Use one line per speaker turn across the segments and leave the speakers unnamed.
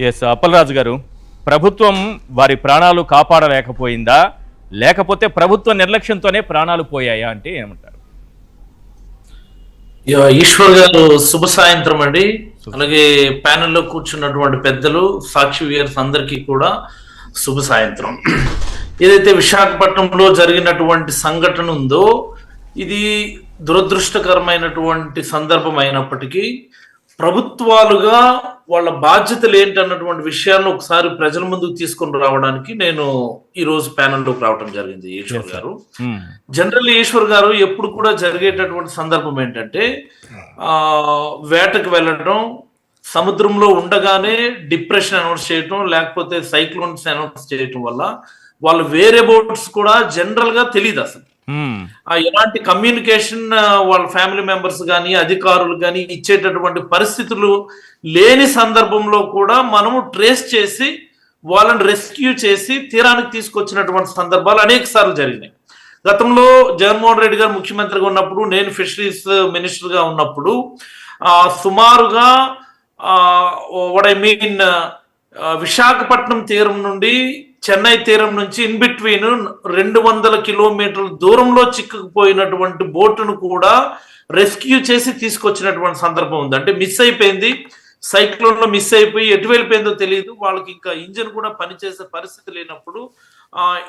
Yes Appalaraju గారు, ప్రభుత్వం వారి ప్రాణాలు కాపాడలేకపోయిందా, లేకపోతే ప్రభుత్వ నిర్లక్ష్యంతోనే ప్రాణాలు పోయాయా అంటే ఏమంటారు?
ఈశ్వర్ గారు శుభ సాయంత్రం అండి. అలాగే ప్యానెల్లో కూర్చున్నటువంటి పెద్దలు, సాక్షి వ్యూయర్స్ అందరికీ కూడా శుభ సాయంత్రం. ఏదైతే విశాఖపట్నంలో జరిగినటువంటి సంఘటన ఉందో ఇది దురదృష్టకరమైనటువంటి సందర్భం అయినప్పటికీ ప్రభుత్వాలుగా వాళ్ళ బాధ్యతలు ఏంటన్నటువంటి విషయాలను ఒకసారి ప్రజల ముందుకు తీసుకొని రావడానికి నేను ఈ రోజు ప్యానెల్లోకి రావడం జరిగింది. ఈశ్వర్ గారు, జనరల్ ఈశ్వర్ గారు, ఎప్పుడు కూడా జరిగేటటువంటి సందర్భం ఏంటంటే వేటకు వెళ్ళడం, సముద్రంలో ఉండగానే డిప్రెషన్ అనౌన్స్ చేయటం, లేకపోతే సైక్లోన్స్ అనౌన్స్ చేయటం వల్ల వాళ్ళు వేరే బోట్స్ కూడా జనరల్ గా తెలియదు అసలు. ఎలాంటి కమ్యూనికేషన్ వాళ్ళ ఫ్యామిలీ మెంబర్స్ కానీ అధికారులు కానీ ఇచ్చేటటువంటి పరిస్థితులు లేని సందర్భంలో కూడా మనము ట్రేస్ చేసి వాళ్ళని రెస్క్యూ చేసి తీరానికి తీసుకొచ్చినటువంటి సందర్భాలు అనేక సార్లు జరిగినాయి. గతంలో జగన్మోహన్ రెడ్డి గారు ముఖ్యమంత్రిగా ఉన్నప్పుడు, నేను ఫిషరీస్ మినిస్టర్ గా ఉన్నప్పుడు సుమారుగా విశాఖపట్నం తీరం నుండి చెన్నై తీరం నుంచి ఇన్ బిట్వీన్ 200 కిలోమీటర్ల దూరంలో చిక్కుకుపోయినటువంటి బోటును కూడా రెస్క్యూ చేసి తీసుకొచ్చినటువంటి సందర్భం ఉంది. అంటే మిస్ అయిపోయింది, సైక్లోన్ లో మిస్ అయిపోయి ఎటు వెళ్ళిపోయిందో తెలియదు, వాళ్ళకి ఇంకా ఇంజిన్ కూడా పనిచేసే పరిస్థితి లేనప్పుడు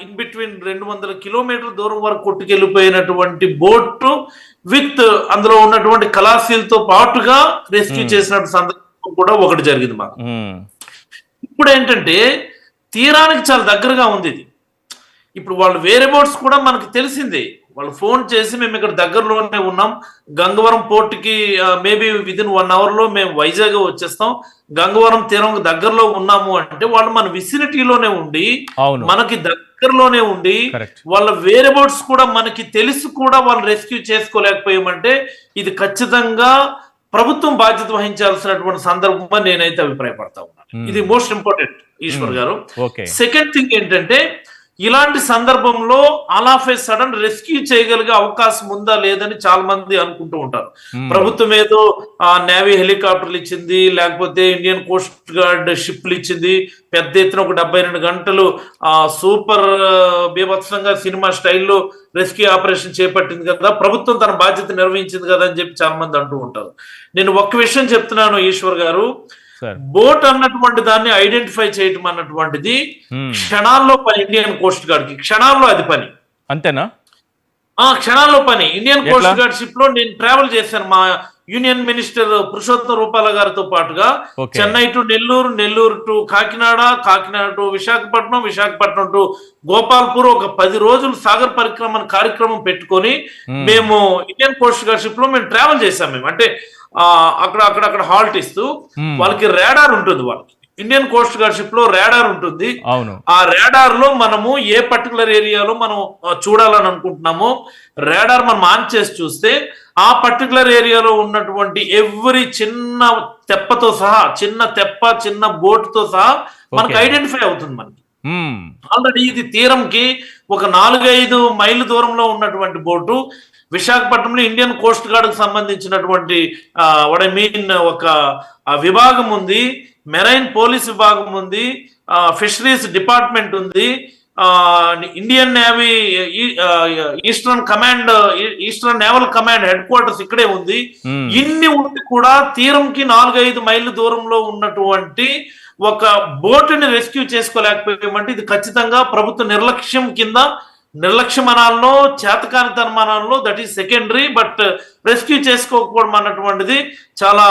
ఇన్ బిట్వీన్ 200 కిలోమీటర్ల దూరం వరకు కొట్టుకెళ్ళిపోయినటువంటి బోట్ విత్ అందులో ఉన్నటువంటి కళాశీలతో పాటుగా రెస్క్యూ చేసినటువంటి సందర్భం కూడా ఒకటి జరిగింది మాకు. ఇప్పుడు ఏంటంటే తీరానికి చాలా దగ్గరగా ఉంది ఇది. ఇప్పుడు వాళ్ళు వేరే బోట్స్ కూడా మనకు తెలిసిందే, వాళ్ళు ఫోన్ చేసి మేము ఇక్కడ దగ్గరలోనే ఉన్నాం, గంగవరం పోర్టుకి మేబీ విదిన్ 1 hour లో మేము వైజాగ్ వచ్చేస్తాం, గంగవరం తీరం దగ్గరలో ఉన్నాము అంటే వాళ్ళు మన విసినిటీలోనే ఉండి, మనకి దగ్గరలోనే ఉండి, వాళ్ళ వేరే బోట్స్ కూడా మనకి తెలిసి కూడా వాళ్ళు రెస్క్యూ చేసుకోలేకపోయామంటే ఇది ఖచ్చితంగా ప్రభుత్వం బాధ్యత వహించాల్సినటువంటి సందర్భంగా నేనైతే అభిప్రాయపడతా ఉన్నాను. ఇది మోస్ట్ ఇంపార్టెంట్ ఈశ్వర్ గారు. సెకండ్ థింగ్ ఏంటంటే ఇలాంటి సందర్భంలో all of A sudden rescue చేయగలిగే అవకాశం ఉందా లేదని చాలా మంది అనుకుంటూ ఉంటారు. ప్రభుత్వం ఏదో నేవీ హెలికాప్టర్లు ఇచ్చింది, లేకపోతే ఇండియన్ కోస్ట్ గార్డ్ షిప్లు ఇచ్చింది, పెద్ద ఎత్తున ఒక 72 గంటలు సూపర్ బీభత్సంగా సినిమా స్టైల్లో రెస్క్యూ ఆపరేషన్ చేపట్టింది కదా, ప్రభుత్వం తన బాధ్యత నిర్వహించింది కదా అని చెప్పి చాలా మంది అంటూ ఉంటారు. నేను ఒక్క విషయం చెప్తున్నాను ఈశ్వర్ గారు, బోట్ అన్నటువంటి దాన్ని ఐడెంటిఫై చేయటం అన్నటువంటిది క్షణాల్లో పని. ఇండియన్ కోస్ట్ గార్డ్ కి క్షణాల్లో అది పని. అంతేనా? క్షణాల్లో పని. ఇండియన్ కోస్ట్ గార్డ్ షిప్ లో నేను ట్రావెల్ చేశాను మా యూనియన్ మినిస్టర్ పురుషోత్తం రూపాల గారితో పాటుగా. Chennai to Nellore, Nellore to Kakinada, Kakinada to Visakhapatnam, Visakhapatnam to Gopalpur, ఒక 10 రోజులు సాగర్ పరిక్రమ కార్యక్రమం పెట్టుకొని మేము ఇండియన్ కోస్ట్ గార్డ్ షిప్ లో మేము ట్రావెల్ చేశాం. మేము అంటే అక్కడ హాల్ట్ ఇస్తూ వాళ్ళకి రాడార్ ఉంటుంది, వాళ్ళకి ఇండియన్ కోస్ట్ గార్డ్ షిప్ లో రాడార్ ఉంటుంది. ఆ రాడార్ లో మనము ఏ పర్టికులర్ ఏరియాలో మనం చూడాలని అనుకుంటున్నామో రాడార్ మనం ఆన్ చేసి చూస్తే ఆ పర్టికులర్ ఏరియాలో ఉన్నటువంటి ఎవ్రీ చిన్న తెప్పతో సహా, చిన్న తెప్ప, చిన్న బోట్ తో సహా మనకి ఐడెంటిఫై అవుతుంది. మనకి ఆల్రెడీ ఇది తీరంకి ఒక 4-5 మైళ్ళ దూరంలో ఉన్నటువంటి బోటు విశాఖపట్నంలో ఇండియన్ కోస్ట్ గార్డ్ కు సంబంధించినటువంటి ఒక విభాగం ఉంది, మెరైన్ పోలీస్ విభాగం ఉంది, ఫిషరీస్ డిపార్ట్మెంట్ ఉంది, Indian navy eastern naval command head quarters ఇక్కడే ఉంది. ఇన్ని ఉండి కూడా తీరంకి 4-5 మైళ్ళ దూరంలో ఉన్నటువంటి ఒక బోటుని రెస్క్యూ చేసుకోలేకపోయామంటే ఇది ఖచ్చితంగా ప్రభుత్వ నిర్లక్ష్యం కింద, నిర్లక్ష్యమనాల్లో, చేతకానితనమనాల్లో, that is secondary. But rescue చేసుకోకపోవడం అన్నటువంటిది చాలా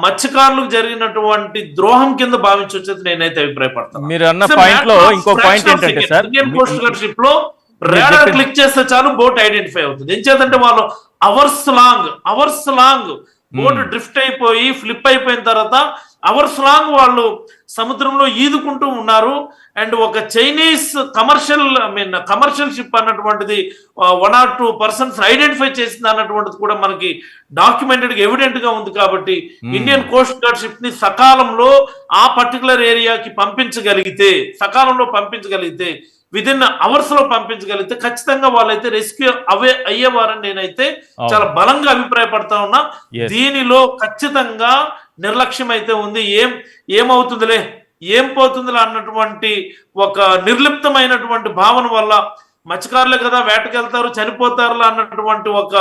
మత్స్యకారులకు జరిగినటువంటి ద్రోహం కింద భావించవచ్చు నేనైతే అభిప్రాయపడతాను.
మీరు అన్న పాయింట్ లో ఇంకో పాయింట్ ఏంటంటే sir,
Indian coast guard ship లో రాడార్ క్లిక్ చేస్తే చాలు బోట్ ఐడెంటిఫై అవుతుంది. ఎంచేతంటే వాళ్ళు అవర్స్ లాంగ్ బోట్ డ్రిఫ్ట్ అయిపోయి ఫ్లిప్ అయిపోయిన తర్వాత అవర్స్ లాంగ్ వాళ్ళు సముద్రంలో ఈదుకుంటూ ఉన్నారు. అండ్ ఒక చైనీస్ కమర్షియల్ షిప్ అన్నటువంటిది 1 or 2 persons ఐడెంటిఫై చేసింది అన్నటువంటిది కూడా మనకి డాక్యుమెంటెడ్ ఎవిడెంట్ గా ఉంది. కాబట్టి ఇండియన్ కోస్ట్ గార్డ్ షిప్ ని సకాలంలో ఆ పర్టికులర్ ఏరియాకి సకాలంలో పంపించగలిగితే విదిన్ అవర్స్ లో పంపించగలిగితే ఖచ్చితంగా వాళ్ళైతే రెస్క్యూ అయ్యేవారని నేనైతే చాలా బలంగా అభిప్రాయపడతా ఉన్నా. దీనిలో ఖచ్చితంగా నిర్లక్ష్యం అయితే ఉంది. ఏమవుతుందిలే, ఏం పోతుందిలే అన్నటువంటి ఒక నిర్లిప్తమైనటువంటి భావన వల్ల మత్స్యకారులే కదా వేటకెళ్తారు చనిపోతారు అన్నటువంటి ఒక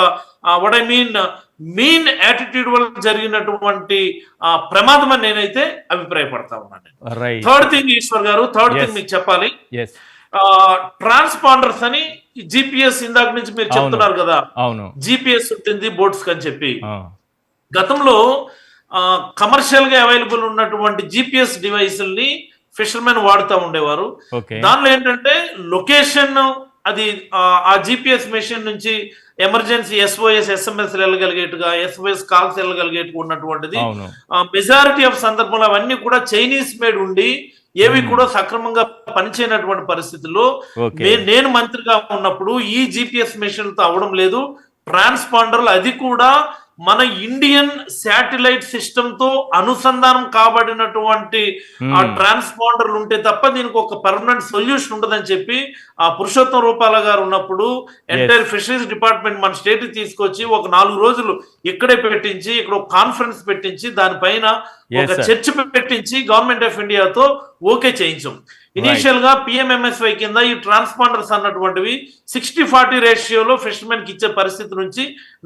వాట్ ఐ మీన్ యాటిట్యూడ్ వల్ల జరిగినటువంటి ప్రమాదం అని నేనైతే అభిప్రాయపడతా ఉన్నాను. థర్డ్ థింగ్ ఈశ్వర్ గారు, మీకు చెప్పాలి, ట్రాన్స్పాండర్స్ అని జిపిఎస్ ఇందాక నుంచి మీరు చెప్తున్నారు కదా, జిపిఎస్ ఉంటుంది బోట్స్ అని చెప్పి. గతంలో కమర్షియల్ గా అవైలబుల్ ఉన్నటువంటి జిపిఎస్ డివైసుల్ని ఫిషర్మెన్ వాడుతూ ఉండేవారు. దానిలో ఏంటంటే లొకేషన్ అది ఆ జిపిఎస్ మెషిన్ నుంచి ఎమర్జెన్సీ SOS SMS వెళ్ళగలిగేట్టుగా, SOS కాల్స్ వెళ్ళగలిగేట్టుగా ఉన్నటువంటిది. మెజారిటీ ఆఫ్ సందర్భంలో అవన్నీ కూడా చైనీస్ మేడ్ ఉండి ఏవి కూడా సక్రమంగా పనిచేయనటువంటి పరిస్థితుల్లో నేను మంత్రిగా ఉన్నప్పుడు ఈ జిపిఎస్ మెషిన్లతో అవడం లేదు. ట్రాన్స్పాండర్లు అది కూడా మన ఇండియన్ శాటిలైట్ సిస్టమ్ తో అనుసంధానం కాబడినటువంటి ఆ ట్రాన్స్పాండర్లు ఉంటే తప్ప దీనికి ఒక పర్మనెంట్ సొల్యూషన్ ఉండదని చెప్పి ఆ పురుషోత్తం రూపాల గారు ఉన్నప్పుడు ఎంటైర్ ఫిషరీస్ డిపార్ట్మెంట్ మన స్టేట్ తీసుకొచ్చి ఒక 4 రోజులు ఇక్కడే పెట్టించి, ఇక్కడ ఒక కాన్ఫరెన్స్ పెట్టించి, దానిపైన ఒక చర్చ పెట్టించి గవర్నమెంట్ ఆఫ్ ఇండియాతో ఓకే చేయించాం. ఇనీషియల్ గా PMMSY కింద ఈ ట్రాన్స్పాండర్స్ అన్నటువంటివి 60-40 రేషియోలో ఫిషర్మెన్ కి ఇచ్చే పరిస్థితి నుంచి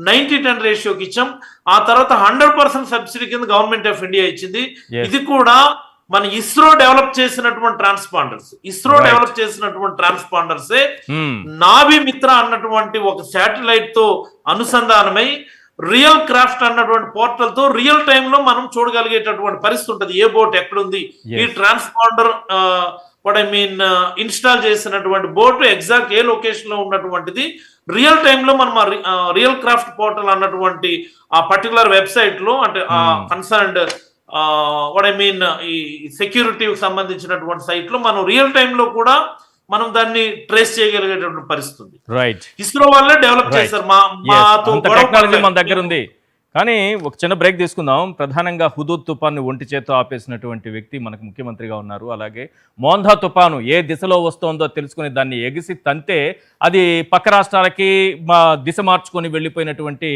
90-10 రేషియోకి ఇచ్చాం. ఆ తర్వాత 100% సబ్సిడీ కింద గవర్నమెంట్ ఆఫ్ ఇండియా ఇచ్చింది. ఇది కూడా మన ఇస్రో డెవలప్ చేసినటువంటి ట్రాన్స్పాండర్సే నాభి మిత్ర అన్నటువంటి ఒక శాటిలైట్ తో అనుసంధానమై రియల్ క్రాఫ్ట్ అన్నటువంటి పోర్టల్ తో రియల్ టైమ్ లో మనం చూడగలిగేటటువంటి పరిస్థితి ఉంటుంది. ఏ బోట్ ఎక్కడుంది, ఈ ట్రాన్స్పాండర్ ఇన్స్టాల్ చేసినటువంటి బోట్ ఎగ్జాక్ట్ ఏ లొకేషన్ లో ఉన్నటువంటిది రియల్ టైమ్ లో మనం రియల్ క్రాఫ్ట్ పోర్టల్ అన్నటువంటి ఆ పర్టికులర్ వెబ్సైట్ లో, అంటే కన్సర్న్డ్ ఈ సెక్యూరిటీకి సంబంధించినటువంటి సైట్ లో మనం రియల్ టైమ్ లో కూడా మనం దాన్ని ట్రేస్ చేయగలిగేటటువంటి పరిస్థితి. ఇస్రో వాళ్ళే డెవలప్ చేశారు.
టెక్నాలజీ మన దగ్గర ఉంది. కానీ ఒక చిన్న బ్రేక్ తీసుకుందాం. ప్రధానంగా హుదూద్ తుఫాను ఒంటి చేత్తో ఆపేసినటువంటి వ్యక్తి మనకు ముఖ్యమంత్రిగా ఉన్నారు. అలాగే మోంధా తుఫాను ఏ దిశలో వస్తోందో తెలుసుకుని దాన్ని ఎగిసి తంతే అది పక్క రాష్ట్రాలకి దిశ మార్చుకొని వెళ్ళిపోయినటువంటి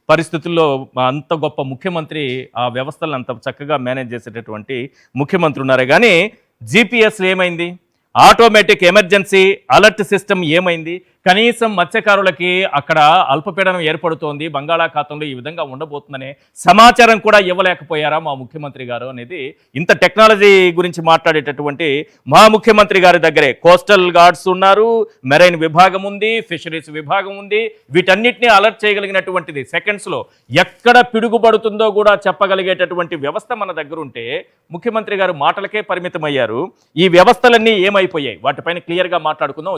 పరిస్థితుల్లో అంత గొప్ప ముఖ్యమంత్రి, ఆ వ్యవస్థలను అంత చక్కగా మేనేజ్ చేసేటటువంటి ముఖ్యమంత్రి ఉన్నారే. కానీ GPS ఏమైంది? ఆటోమేటిక్ ఎమర్జెన్సీ అలర్ట్ సిస్టమ్ ఏమైంది? కనీసం మత్స్యకారులకి అక్కడ అల్పపీడనం ఏర్పడుతోంది, బంగాళాఖాతంలో ఈ విధంగా ఉండబోతుందనే సమాచారం కూడా ఇవ్వలేకపోయారా మా ముఖ్యమంత్రి గారు అనేది ఇంత టెక్నాలజీ గురించి మాట్లాడేటటువంటి మా ముఖ్యమంత్రి గారి దగ్గరే కోస్టల్ గార్డ్స్ ఉన్నారు, మెరైన్ విభాగం ఉంది, ఫిషరీస్ విభాగం ఉంది. వీటన్నిటిని అలర్ట్ చేయగలిగినటువంటిది సెకండ్స్లో ఎక్కడ పిడుగుపడుతుందో కూడా చెప్పగలిగేటటువంటి వ్యవస్థ మన దగ్గర ఉంటే ముఖ్యమంత్రి గారు మాటలకే పరిమితమయ్యారు. ఈ వ్యవస్థలన్నీ ఏమైపోయాయి? వాటిపైన క్లియర్గా మాట్లాడుకుందాం.